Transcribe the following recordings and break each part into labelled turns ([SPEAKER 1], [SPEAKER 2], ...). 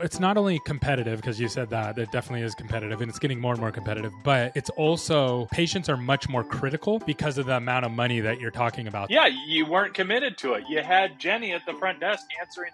[SPEAKER 1] It's not only competitive, because you said that, it definitely is competitive and it's getting more and more competitive, but it's also patients are much more critical because of the amount of money that you're talking about.
[SPEAKER 2] Yeah, you weren't committed to it. You had Jenny at the front desk answering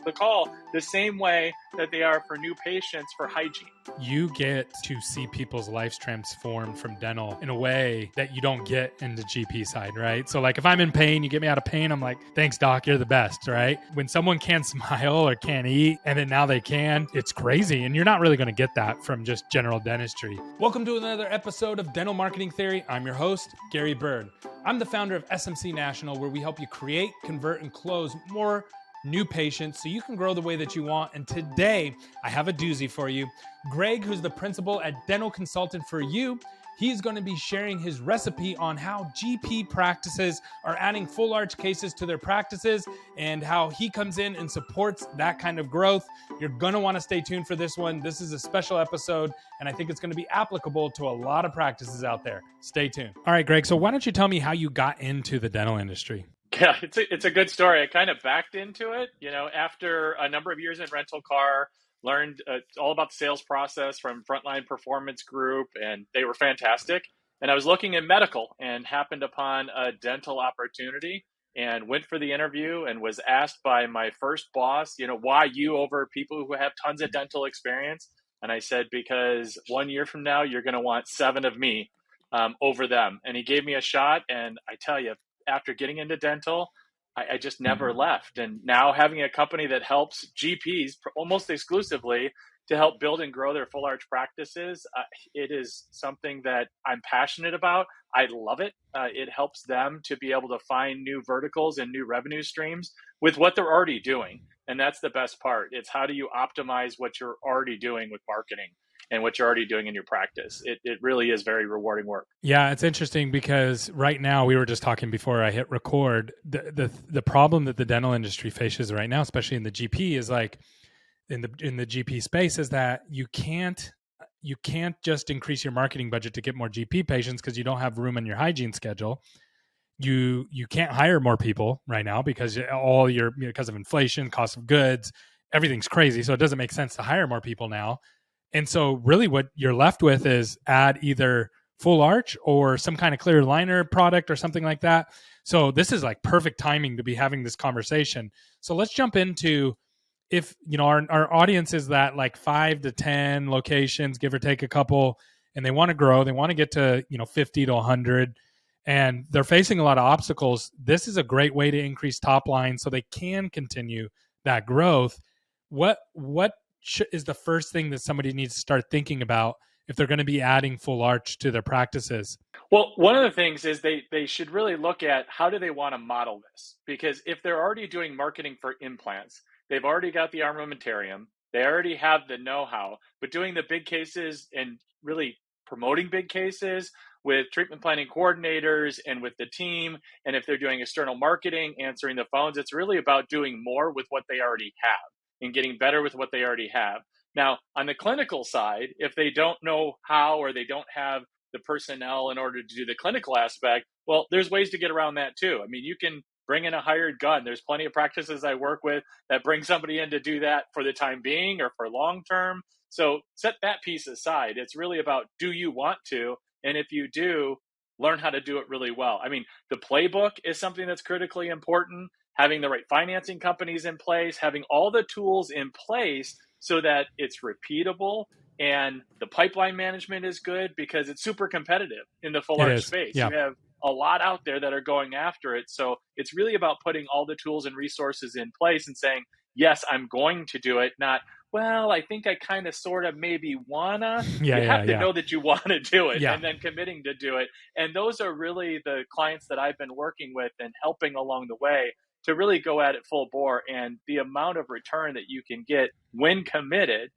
[SPEAKER 2] the call the same way that they are for new patients for hygiene.
[SPEAKER 1] You get to see people's lives transformed from dental in a way that you don't get in the GP side, right? So like if I'm in pain, you get me out of pain, I'm like, thanks doc, you're the best, right? When someone can't smile or can't eat and then now they can, it's crazy. And you're not really going to get that from just general dentistry. Welcome to another episode of Dental Marketing Theory. I'm your host, Gary Bird. I'm the founder of SMC National, where we help you create, convert, and close more new patients so you can grow the way that you want. And today I have a doozy for you. Greg, who's the principal at Dental Consultant for You, he's going to be sharing his recipe on how GP practices are adding full arch cases to their practices and how he comes in and supports that kind of growth. You're going to want to stay tuned for this one. This is a special episode, and I think it's going to be applicable to a lot of practices out there. Stay tuned. All right, Greg, so why don't you tell me how you got into the dental industry?
[SPEAKER 2] Yeah, it's a good story. I kind of backed into it, after a number of years in rental car, learned all about the sales process from Frontline Performance Group, and they were fantastic. And I was looking in medical and happened upon a dental opportunity and went for the interview and was asked by my first boss, why you over people who have tons of dental experience? And I said, because 1 year from now, you're going to want 7 of me over them. And he gave me a shot. And I tell you, after getting into dental, I just never left. And now having a company that helps GPs almost exclusively to help build and grow their full arch practices, it is something that I'm passionate about. I love it. It helps them to be able to find new verticals and new revenue streams with what they're already doing. And that's the best part. It's how do you optimize what you're already doing with marketing and what you're already doing in your practice. It really is very rewarding work.
[SPEAKER 1] Yeah, it's interesting because right now, we were just talking before I hit record, the problem that the dental industry faces right now, especially in the GP, is like in the GP space, is that you can't just increase your marketing budget to get more GP patients because you don't have room in your hygiene schedule. You can't hire more people right now because because of inflation, cost of goods, everything's crazy. So it doesn't make sense to hire more people now. And so really what you're left with is add either full arch or some kind of clear aligner product or something like that. So this is like perfect timing to be having this conversation. So let's jump into, if our audience is that like 5 to 10 locations, give or take a couple, and they want to grow, they want to get to 50 to 100, and they're facing a lot of obstacles. This is a great way to increase top line so they can continue that growth. What is the first thing that somebody needs to start thinking about if they're going to be adding full arch to their practices?
[SPEAKER 2] Well, one of the things is they should really look at how do they want to model this? Because if they're already doing marketing for implants, they've already got the armamentarium, they already have the know-how, but doing the big cases and really promoting big cases with treatment planning coordinators and with the team, and if they're doing external marketing, answering the phones, it's really about doing more with what they already have and getting better with what they already have. Now, on the clinical side, if they don't know how or they don't have the personnel in order to do the clinical aspect, well, there's ways to get around that too. I mean, you can bring in a hired gun. There's plenty of practices I work with that bring somebody in to do that for the time being or for long term. So set that piece aside. It's really about, do you want to? And if you do, learn how to do it really well. I mean, the playbook is something that's critically important. Having the right financing companies in place, having all the tools in place so that it's repeatable, and the pipeline management is good because it's super competitive in the full arch space.
[SPEAKER 1] Yeah.
[SPEAKER 2] You have a lot out there that are going after it. So it's really about putting all the tools and resources in place and saying, yes, I'm going to do it, not, well, I think I kind of sort of maybe wanna. You have to know that you want to do it and then committing to do it. And those are really the clients that I've been working with and helping along the way to really go at it full bore. And the amount of return that you can get when committed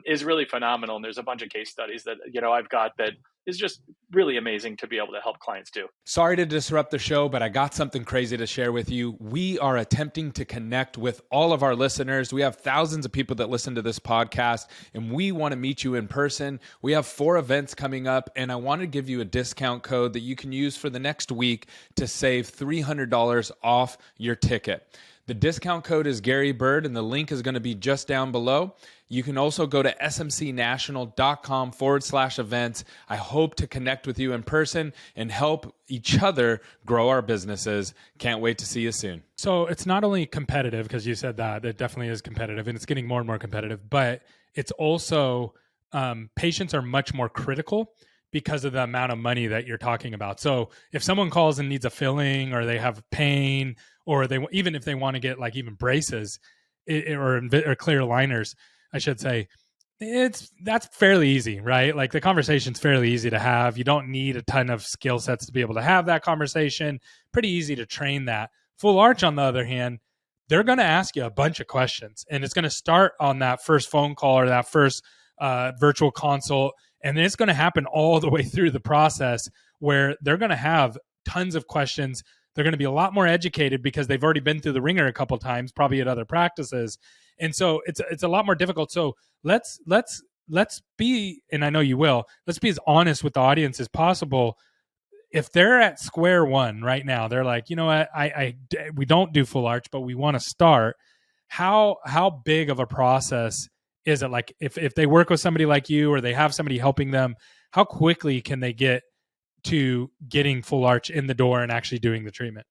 [SPEAKER 2] is really phenomenal. And there's a bunch of case studies that I've got that is just really amazing to be able to help clients do.
[SPEAKER 3] Sorry to disrupt the show, but I got something crazy to share with you. We are attempting to connect with all of our listeners. We have thousands of people that listen to this podcast, and we want to meet you in person. We have 4 events coming up, and I want to give you a discount code that you can use for the next week to save $300 off your ticket. The discount code is Gary Bird, and the link is going to be just down below. You can also go to smcnational.com/events. I hope to connect with you in person and help each other grow our businesses. Can't wait to see you soon.
[SPEAKER 1] So it's not only competitive, because you said that it definitely is competitive, and it's getting more and more competitive, but it's also patients are much more critical because of the amount of money that you're talking about. So if someone calls and needs a filling, or they have pain, or they even if they want to get like even braces or clear aligners, I should say, that's fairly easy, right? Like the conversation's fairly easy to have. You don't need a ton of skill sets to be able to have that conversation. Pretty easy to train that. Full arch, on the other hand, they're going to ask you a bunch of questions, and it's going to start on that first phone call or that first virtual consult. And then it's going to happen all the way through the process, where they're going to have tons of questions. They're going to be a lot more educated because they've already been through the ringer a couple of times, probably at other practices. And so it's a lot more difficult. So let's be, and I know you will, let's be as honest with the audience as possible. If they're at square one right now, they're like, you know what, we don't do full arch, but we want to start. How big of a process is it? Like if they work with somebody like you, or they have somebody helping them, how quickly can they get to getting full arch in the door and actually doing the treatment?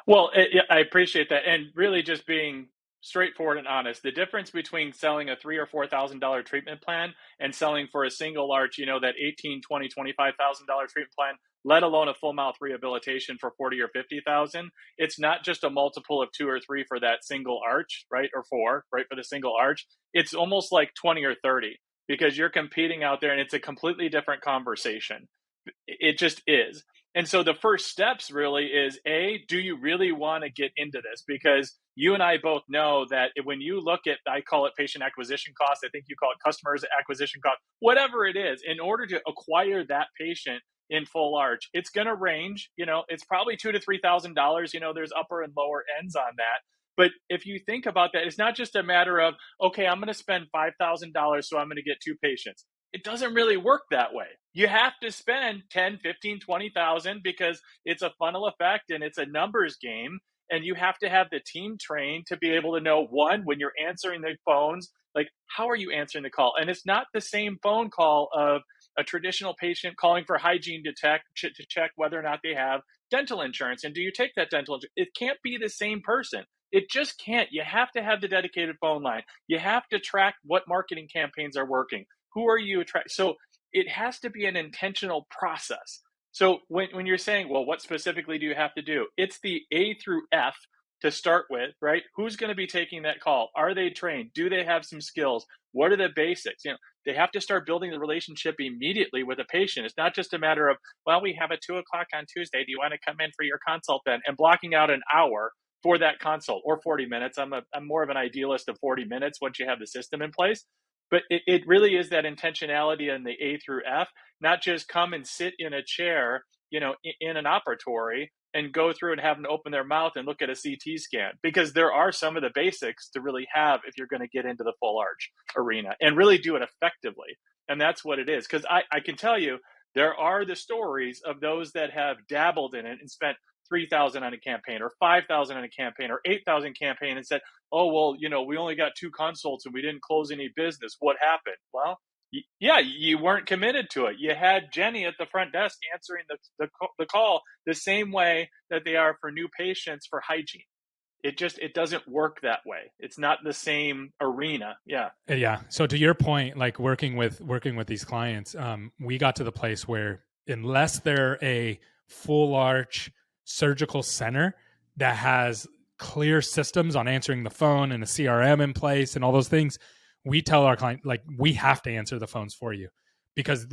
[SPEAKER 2] Well, I appreciate that. And really just being straightforward and honest, the difference between selling a $3,000 or $4,000 treatment plan and selling for a single arch, that $18,000, $20,000, $25,000 treatment plan, let alone a full mouth rehabilitation for $40,000 or $50,000. It's not just a multiple of 2 or 3 for that single arch, right? Or 4, right? For the single arch. It's almost like 20 or 30, because you're competing out there, and it's a completely different conversation. It just is. And so the first steps really is, do you really want to get into this? Because you and I both know that when you look at, I call it patient acquisition cost, I think you call it customers acquisition cost, whatever it is, in order to acquire that patient in full arch, it's going to range, it's probably $2,000 to $3,000, there's upper and lower ends on that. But if you think about that, it's not just a matter of, okay, I'm going to spend $5,000, so I'm going to get 2 patients. It doesn't really work that way. You have to spend 10, 15, 20,000, because it's a funnel effect and it's a numbers game. And you have to have the team trained to be able to know, one, when you're answering the phones, like, how are you answering the call? And it's not the same phone call of a traditional patient calling for hygiene to check whether or not they have dental insurance. And do you take that dental insurance? It can't be the same person. It just can't. You have to have the dedicated phone line. You have to track what marketing campaigns are working. Who are you attracting? So it has to be an intentional process. So when you're saying, well, what specifically do you have to do? It's the A through F to start with, right? Who's going to be taking that call? Are they trained? Do they have some skills? What are the basics? They have to start building the relationship immediately with a patient. It's not just a matter of, well, we have a 2:00 on Tuesday. Do you want to come in for your consult then? And blocking out an hour for that consult, or 40 minutes. I'm more of an idealist of 40 minutes once you have the system in place. But it really is that intentionality in the A through F, not just come and sit in a chair, in an operatory and go through and have them open their mouth and look at a CT scan, because there are some of the basics to really have if you're going to get into the full arch arena and really do it effectively. And that's what it is. Because I can tell you, there are the stories of those that have dabbled in it and spent 3,000 on a campaign, or 5,000 on a campaign, or 8,000 campaign, and said, oh, well, we only got 2 consults and we didn't close any business. What happened? Well, yeah, you weren't committed to it. You had Jenny at the front desk answering the call the same way that they are for new patients for hygiene. It doesn't work that way. It's not the same arena. Yeah.
[SPEAKER 1] Yeah. So to your point, like working with these clients, we got to the place where, unless they're a full arch surgical center that has clear systems on answering the phone and a CRM in place and all those things, we tell our client, like, we have to answer the phones for you, because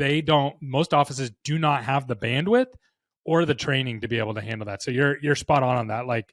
[SPEAKER 1] most offices do not have the bandwidth or the training to be able to handle that. So you're spot on that. Like,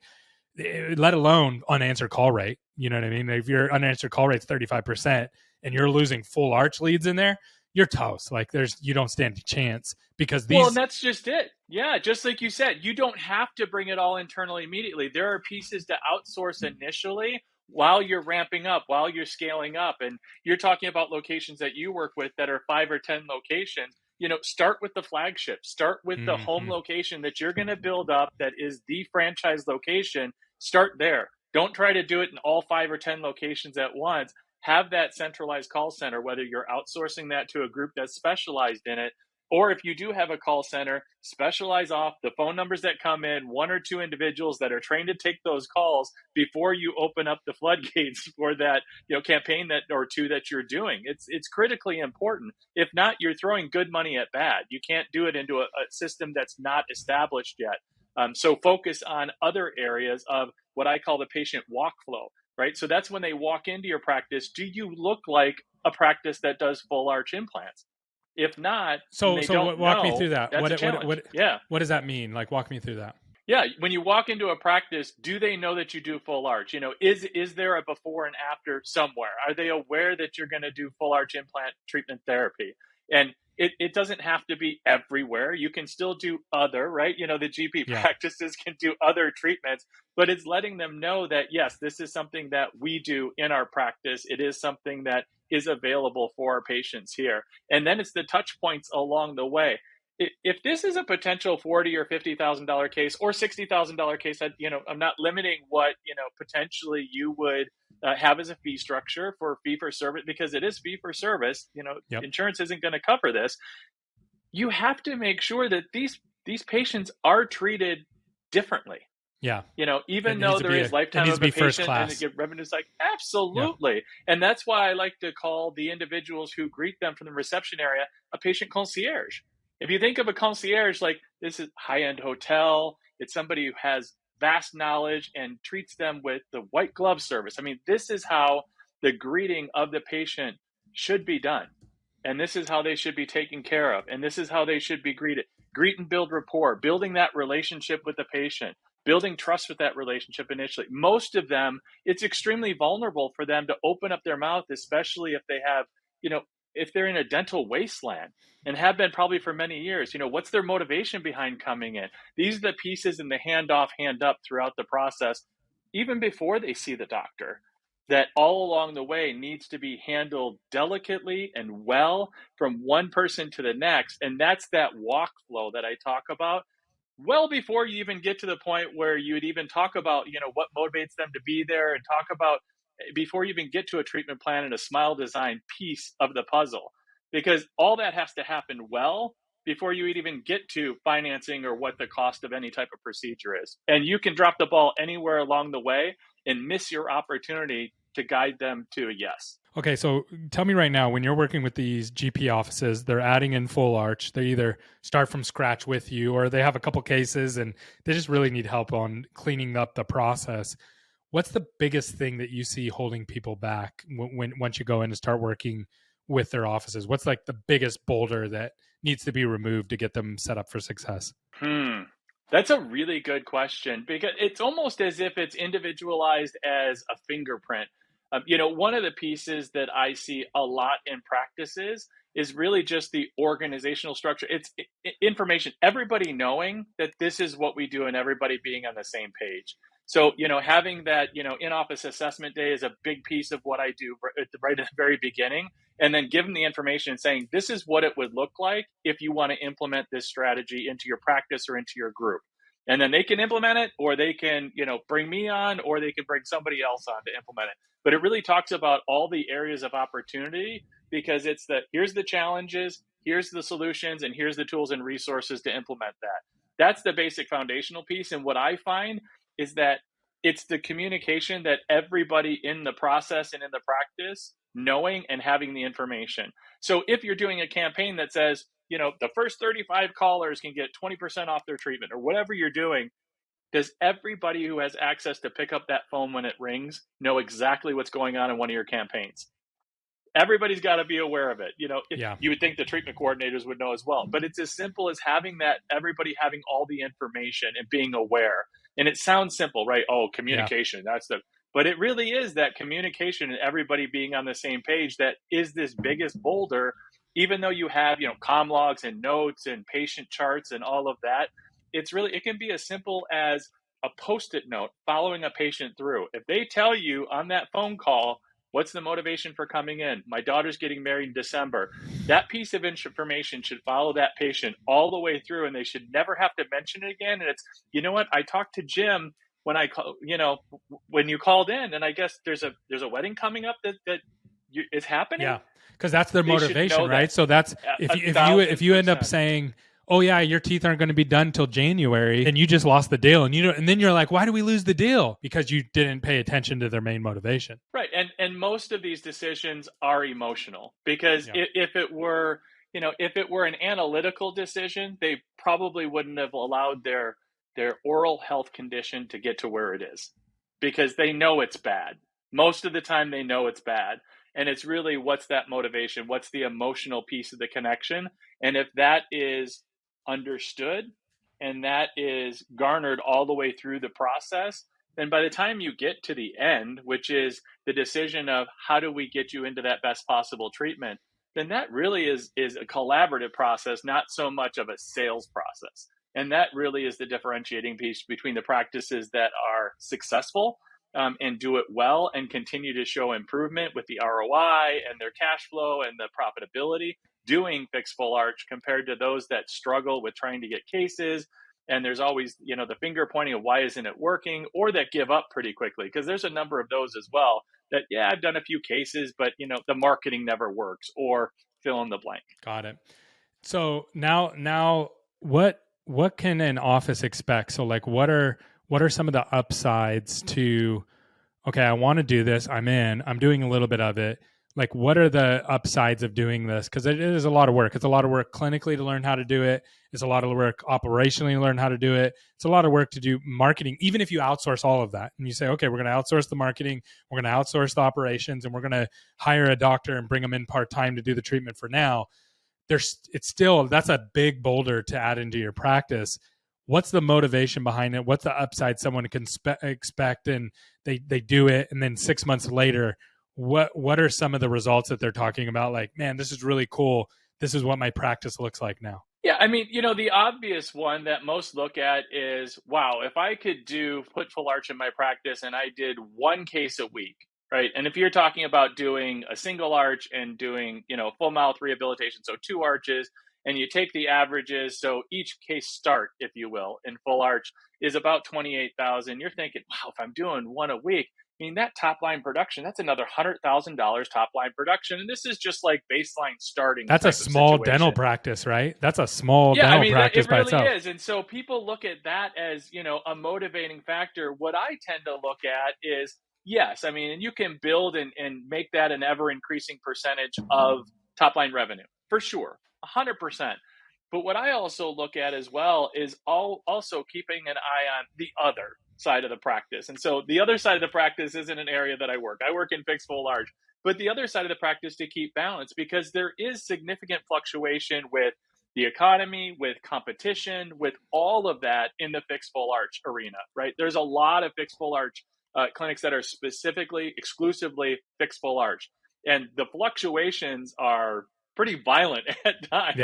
[SPEAKER 1] let alone unanswered call rate. You know what I mean? If your unanswered call rate's 35% and you're losing full arch leads in there, you're toast. Like, you don't stand a chance, because
[SPEAKER 2] Well, and that's just it. Yeah, just like you said, you don't have to bring it all internally immediately. There are pieces to outsource initially while you're ramping up, while you're scaling up. And you're talking about locations that you work with that are 5 or 10 locations. Start with the flagship, start with the home location that you're going to build up, that is the franchise location. Start there. Don't try to do it in all 5 or 10 locations at once. Have that centralized call center, whether you're outsourcing that to a group that's specialized in it, or if you do have a call center, specialize off the phone numbers that come in, 1 or 2 individuals that are trained to take those calls before you open up the floodgates for that, campaign that or 2 that you're doing. It's critically important. If not, you're throwing good money at bad. You can't do it into a system that's not established yet. So focus on other areas of what I call the patient walk flow, right? So that's when they walk into your practice. Do you look like a practice that does full arch implants? If not,
[SPEAKER 1] So walk me through that.
[SPEAKER 2] That's a challenge.
[SPEAKER 1] What does that mean? Like, walk me through that.
[SPEAKER 2] Yeah, when you walk into a practice, do they know that you do full arch? Is there a before and after somewhere? Are they aware that you're going to do full arch implant treatment therapy? And it doesn't have to be everywhere. You can still do other, right? The GP practices can do other treatments, but it's letting them know that, yes, this is something that we do in our practice. It is something that is available for our patients here. And then it's the touch points along the way. If this is a potential $40,000 or $50,000 case or $60,000 case, I'm not limiting what, potentially you would have as a fee structure for fee for service, because it is fee for service. Insurance isn't going to cover this. You have to make sure that these patients are treated differently.
[SPEAKER 1] Yeah.
[SPEAKER 2] Even though there is lifetime of a patient and they get revenue cycle. Absolutely. Yeah. And that's why I like to call the individuals who greet them from the reception area a patient concierge. If you think of a concierge, like this is high-end hotel, it's somebody who has vast knowledge and treats them with the white glove service. I mean, this is how the greeting of the patient should be done. And this is how they should be taken care of. And this is how they should be greeted. Greet and build rapport, building that relationship with the patient, building trust with that relationship initially. Most of them, it's extremely vulnerable for them to open up their mouth, especially if they have, if they're in a dental wasteland and have been probably for many years. What's their motivation behind coming in? These are the pieces in the handoff, hand up throughout the process, even before they see the doctor, that all along the way needs to be handled delicately and well from one person to the next. And that's that walk flow that I talk about. Well, before you even get to the point where you would even talk about, what motivates them to be there, and talk about before you even get to a treatment plan and a smile design piece of the puzzle, because all that has to happen well before you even get to financing or what the cost of any type of procedure is. And you can drop the ball anywhere along the way and miss your opportunity to guide them to a yes.
[SPEAKER 1] Okay, so tell me right now, when you're working with these GP offices, they're adding in full arch. They either start from scratch with you, or they have a couple cases and they just really need help on cleaning up the process. What's the biggest thing that you see holding people back once you go in and start working with their offices? What's like the biggest boulder that needs to be removed to get them set up for success?
[SPEAKER 2] That's a really good question, because it's almost as if it's individualized as a fingerprint. One of the pieces that I see a lot in practices is really just the organizational structure. It's information, everybody knowing that this is what we do and everybody being on the same page. So, having that, in-office assessment day is a big piece of what I do right at the very beginning. And then give them the information and saying, this is what it would look like if you want to implement this strategy into your practice or into your group. And then they can implement it, or they can, bring me on, or they can bring somebody else on to implement it. But it really talks about all the areas of opportunity, because it's here's the challenges, here's the solutions, and here's the tools and resources to implement that. That's the basic foundational piece. And what I find is that it's the communication that everybody in the process and in the practice knowing and having the information. So if you're doing a campaign that says, the first 35 callers can get 20% off their treatment, or whatever you're doing, does everybody who has access to pick up that phone when it rings know exactly what's going on in one of your campaigns? Everybody's got to be aware of it. You would think the treatment coordinators would know as well, but it's as simple as having that, everybody having all the information and being aware. And it sounds simple, right? Oh, communication, but it really is that communication and everybody being on the same page that is this biggest boulder. Even though you have, comm logs and notes and patient charts and all of that, it can be as simple as a Post-it note following a patient through. If they tell you on that phone call, what's the motivation for coming in? My daughter's getting married in December. That piece of information should follow that patient all the way through, and they should never have to mention it again. And it's, I talked to Jim when you called in, and I guess there's a wedding coming up that is happening.
[SPEAKER 1] Yeah, because that's their
[SPEAKER 2] They should
[SPEAKER 1] motivation,
[SPEAKER 2] know
[SPEAKER 1] right?
[SPEAKER 2] that.
[SPEAKER 1] So that's if you end up
[SPEAKER 2] 1,000%.
[SPEAKER 1] saying, "Oh yeah, your teeth aren't going to be done till January," and you just lost the deal, and then you're like, "Why do we lose the deal?" Because you didn't pay attention to their main motivation.
[SPEAKER 2] Right. And most of these decisions are emotional, because
[SPEAKER 1] Yeah.
[SPEAKER 2] if it were, if it were an analytical decision, they probably wouldn't have allowed their oral health condition to get to where it is, because they know it's bad. Most of the time they know it's bad. And it's really, what's that motivation? What's the emotional piece of the connection? And if that is understood and that is garnered all the way through the process, then by the time you get to the end, which is the decision of how do we get you into that best possible treatment, then that really is a collaborative process, not so much of a sales process. And that really is the differentiating piece between the practices that are successful and do it well and continue to show improvement with the ROI and their cash flow and the profitability doing fixed full arch, compared to those that struggle with trying to get cases. And there's always, the finger pointing of why isn't it working, or that give up pretty quickly, because there's a number of those as well that, yeah, I've done a few cases, but the marketing never works, or fill in the blank.
[SPEAKER 1] Got it. So now what can an office expect? So like what are some of the upsides to, okay, I want to do this, I'm doing a little bit of it. Like what are the upsides of doing this? Because it is a lot of work. It's a lot of work clinically to learn how to do it. It's a lot of work operationally to learn how to do it. It's a lot of work to do marketing, even if you outsource all of that and you say, okay, we're going to outsource the marketing, we're going to outsource the operations, and we're going to hire a doctor and bring them in part-time to do the treatment for now. That's a big boulder to add into your practice. What's the motivation behind it? What's the upside someone can expect, and they do it, and then 6 months later, what are some of the results that they're talking about? Like, man, this is really cool. This is what my practice looks like now.
[SPEAKER 2] Yeah, I mean, the obvious one that most look at is, wow, if I could put full arch in my practice and I did one case a week, right? And if you're talking about doing a single arch and doing, full mouth rehabilitation, so 2 arches, and you take the averages, so each case start, if you will, in full arch is about 28,000. You're thinking, wow, if I'm doing one a week, I mean, that top line production, that's another $100,000 top line production. And this is just like baseline starting.
[SPEAKER 1] That's a small dental practice, right? That's a small dental practice
[SPEAKER 2] it really
[SPEAKER 1] by itself.
[SPEAKER 2] is. And so people look at that as, a motivating factor. What I tend to look at is, yes, I mean, and you can build and make that an ever increasing percentage of top line revenue, for sure, 100%. But what I also look at as well is also keeping an eye on the other side of the practice. And so the other side of the practice isn't an area that I work. I work in fixed full arch, but the other side of the practice to keep balance, because there is significant fluctuation with the economy, with competition, with all of that in the fixed full arch arena, right? There's a lot of fixed full arch clinics that are exclusively fixed full arch. And the fluctuations are pretty violent at times,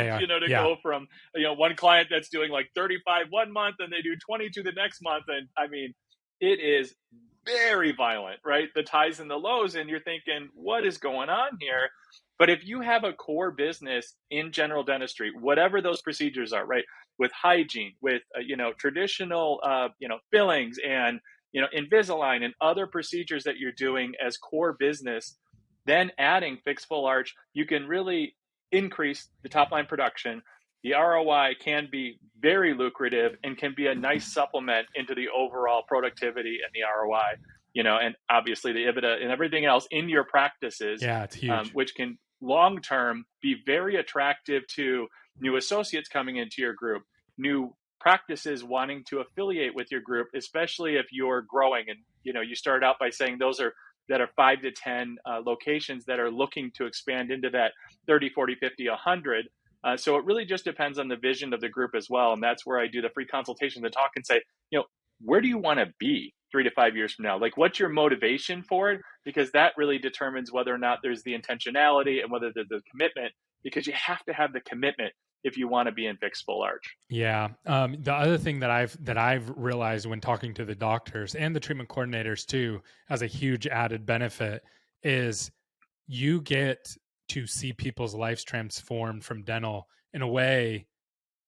[SPEAKER 2] go from, one client that's doing like 35 one month and they do 22 the next month. And I mean, it is very violent, right? The highs and the lows, and you're thinking, what is going on here? But if you have a core business in general dentistry, whatever those procedures are, right? With hygiene, with, traditional, fillings and, Invisalign and other procedures that you're doing as core business, then adding fixed full arch, you can really increase the top line production. The ROI can be very lucrative and can be a nice supplement into the overall productivity and the ROI, and obviously the EBITDA and everything else in your practices.
[SPEAKER 1] Yeah, it's huge.
[SPEAKER 2] Which can long term be very attractive to new associates coming into your group, new practices wanting to affiliate with your group, especially if you're growing. And you started out by saying those are 5 to 10 locations that are looking to expand into that 30, 40, 50, 100. So it really just depends on the vision of the group as well. And that's where I do the free consultation to talk and say, where do you want to be 3 to 5 years from now? Like, what's your motivation for it? Because that really determines whether or not there's the intentionality and whether there's the commitment, because you have to have the commitment if you want to be in fixed full arch.
[SPEAKER 1] Yeah. The other thing that I've realized when talking to the doctors and the treatment coordinators too, as a huge added benefit, is you get to see people's lives transformed from dental in a way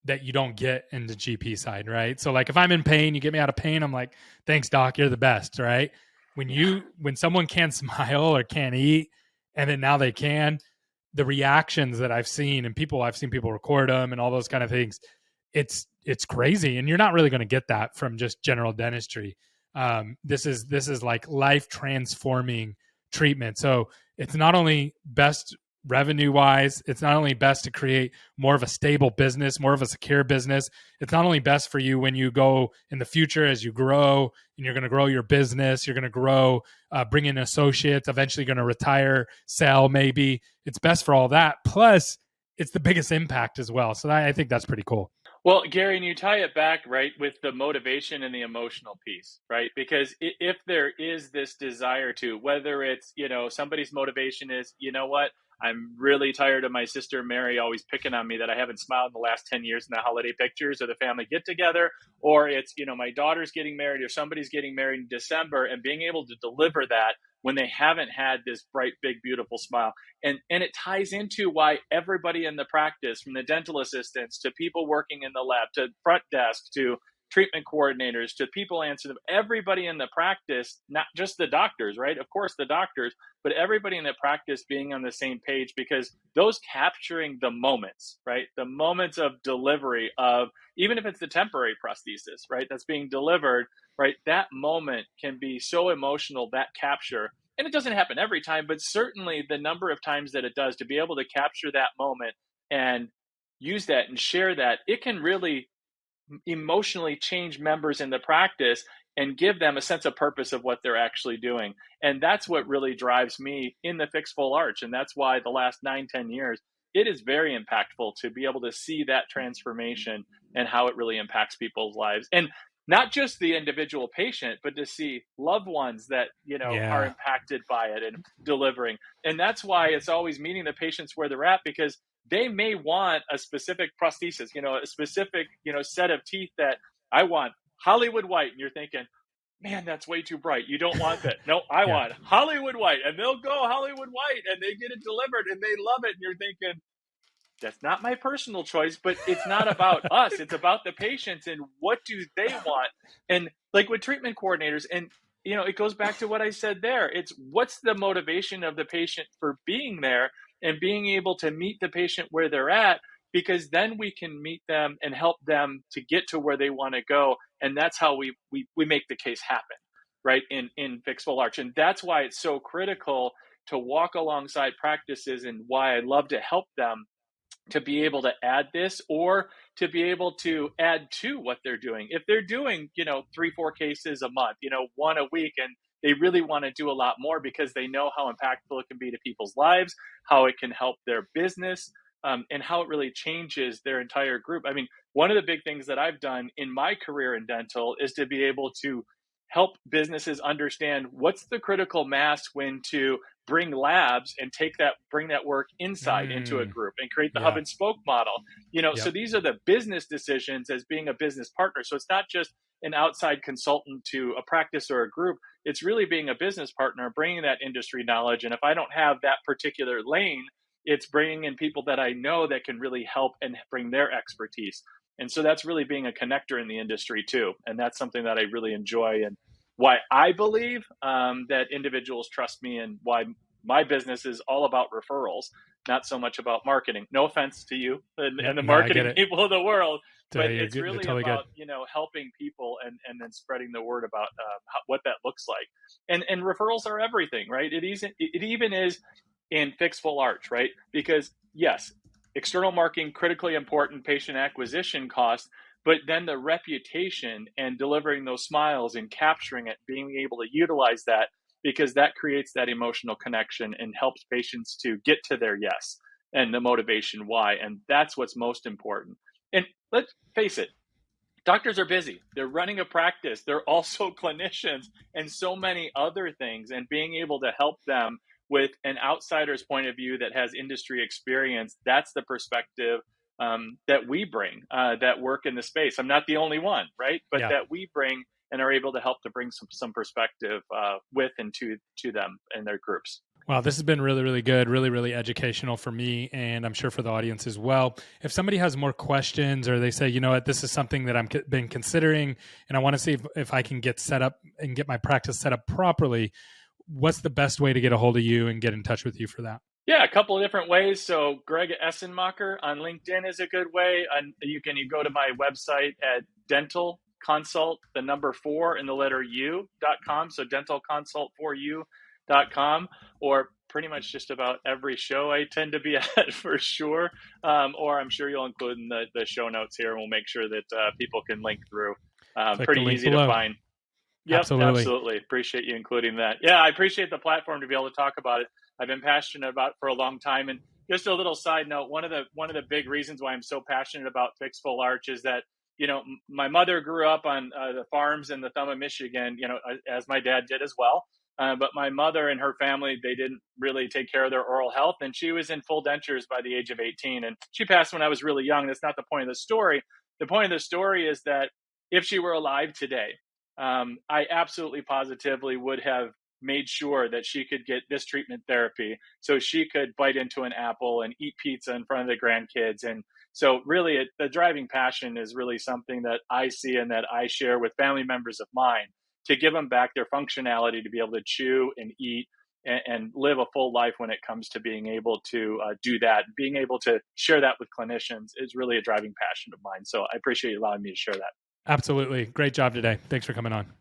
[SPEAKER 1] that you don't get in the GP side, right? So like if I'm in pain, you get me out of pain, I'm like, thanks, doc, you're the best, right? When someone can't smile or can't eat, and then now they can, the reactions that I've seen, and I've seen people record them and all those kind of things, it's crazy, and you're not really going to get that from just general dentistry. This is like life transforming treatment. So it's not only best revenue wise, it's not only best to create more of a stable business, more of a secure business. It's not only best for you when you go in the future as you grow and you're going to grow your business, you're going to grow, bring in associates, eventually going to retire, sell maybe. It's best for all that. Plus, it's the biggest impact as well. So I think that's pretty cool.
[SPEAKER 2] Well, Gary, and you tie it back, right, with the motivation and the emotional piece, right? Because if there is this desire to, whether it's, somebody's motivation is, you know what, I'm really tired of my sister Mary always picking on me that I haven't smiled in the last 10 years in the holiday pictures or the family get together, or it's, my daughter's getting married or somebody's getting married in December, and being able to deliver that when they haven't had this bright, big, beautiful smile. And it ties into why everybody in the practice, from the dental assistants to people working in the lab, to front desk, to treatment coordinators, to people answering them, everybody in the practice, not just the doctors, right? Of course, the doctors, but everybody in the practice being on the same page, because those capturing the moments, right? The moments of delivery of, even if it's the temporary prosthesis, right? That's being delivered, right? That moment can be so emotional, that capture. And it doesn't happen every time, but certainly the number of times that it does, to be able to capture that moment and use that and share that, it can really emotionally change members in the practice and give them a sense of purpose of what they're actually doing. And that's what really drives me in the fixed full arch. And that's why the last 9-10 years, it is very impactful to be able to see that transformation and how it really impacts people's lives. And not just the individual patient, but to see loved ones that, are
[SPEAKER 1] Yeah.
[SPEAKER 2] impacted by it and delivering. And that's why it's always meeting the patients where they're at, because they may want a specific prosthesis, a specific, set of teeth that I want Hollywood white. And you're thinking, man, that's way too bright. You don't want that. No, I
[SPEAKER 1] Yeah.
[SPEAKER 2] want Hollywood white. And they'll go Hollywood white and they get it delivered and they love it. And you're thinking, that's not my personal choice, but it's not about us. It's about the patients and what do they want. And like with treatment coordinators, and it goes back to what I said there. It's what's the motivation of the patient for being there and being able to meet the patient where they're at, because then we can meet them and help them to get to where they want to go. And that's how we make the case happen, right? In fixed full arch. And that's why it's so critical to walk alongside practices, and why I love to help them to be able to add this, or to be able to add to what they're doing. If they're doing, 3-4 cases a month, one a week, and they really want to do a lot more because they know how impactful it can be to people's lives, how it can help their business, and how it really changes their entire group. I mean, one of the big things that I've done in my career in dental is to be able to help businesses understand what's the critical mass when to bring labs and bring that work inside into a group and create the hub and spoke model. So these are the business decisions as being a business partner. So it's not just an outside consultant to a practice or a group. It's really being a business partner, bringing that industry knowledge. And if I don't have that particular lane, it's bringing in people that I know that can really help and bring their expertise. And so that's really being a connector in the industry too. And that's something that I really enjoy, and why I believe that individuals trust me, and why my business is all about referrals, not so much about marketing. No offense to you and the marketing people of the world, but it's really totally about, helping people and then spreading the word about what that looks like. And referrals are everything, right? It even is in fixed full arch, right? Because yes, external marketing, critically important, patient acquisition cost, but then the reputation and delivering those smiles and capturing it, being able to utilize that, because that creates that emotional connection and helps patients to get to their yes and the motivation why. And that's what's most important. And let's face it, doctors are busy. They're running a practice. They're also clinicians and so many other things. And being able to help them with an outsider's point of view that has industry experience, that's the perspective that we bring that work in the space. I'm not the only one, right? But that we bring and are able to help to bring some perspective with and to them and their groups.
[SPEAKER 1] Wow, this has been really, really good, really, really educational for me, and I'm sure for the audience as well. If somebody has more questions, or they say, you know what, this is something that I'm been considering, and I want to see if I can get set up and get my practice set up properly, what's the best way to get a hold of you and get in touch with you for that?
[SPEAKER 2] Yeah, a couple of different ways. So Greg Essenmacher on LinkedIn is a good way. And you go to my website at dental consult, the number 4 and the letter u.com. So dentalconsult4u.com, or pretty much just about every show I tend to be at for sure. Or I'm sure you'll include in the show notes here, and we'll make sure that people can link through.
[SPEAKER 1] Click the
[SPEAKER 2] Pretty
[SPEAKER 1] link
[SPEAKER 2] easy
[SPEAKER 1] below.
[SPEAKER 2] to find. Yep,
[SPEAKER 1] Absolutely.
[SPEAKER 2] absolutely. Appreciate you including that. Yeah, I appreciate the platform to be able to talk about it. I've been passionate about it for a long time. And just a little side note, one of the big reasons why I'm so passionate about fixed full arch is that, my mother grew up on the farms in the thumb of Michigan, as my dad did as well. But my mother and her family, they didn't really take care of their oral health, and she was in full dentures by the age of 18. And she passed when I was really young. That's not the point of the story. The point of the story is that if she were alive today, I absolutely positively would have made sure that she could get this treatment therapy so she could bite into an apple and eat pizza in front of the grandkids. And so really the driving passion is really something that I see and that I share with family members of mine, to give them back their functionality to be able to chew and eat and live a full life when it comes to being able to do that. Being able to share that with clinicians is really a driving passion of mine. So I appreciate you allowing me to share that.
[SPEAKER 1] Absolutely. Great job today. Thanks for coming on.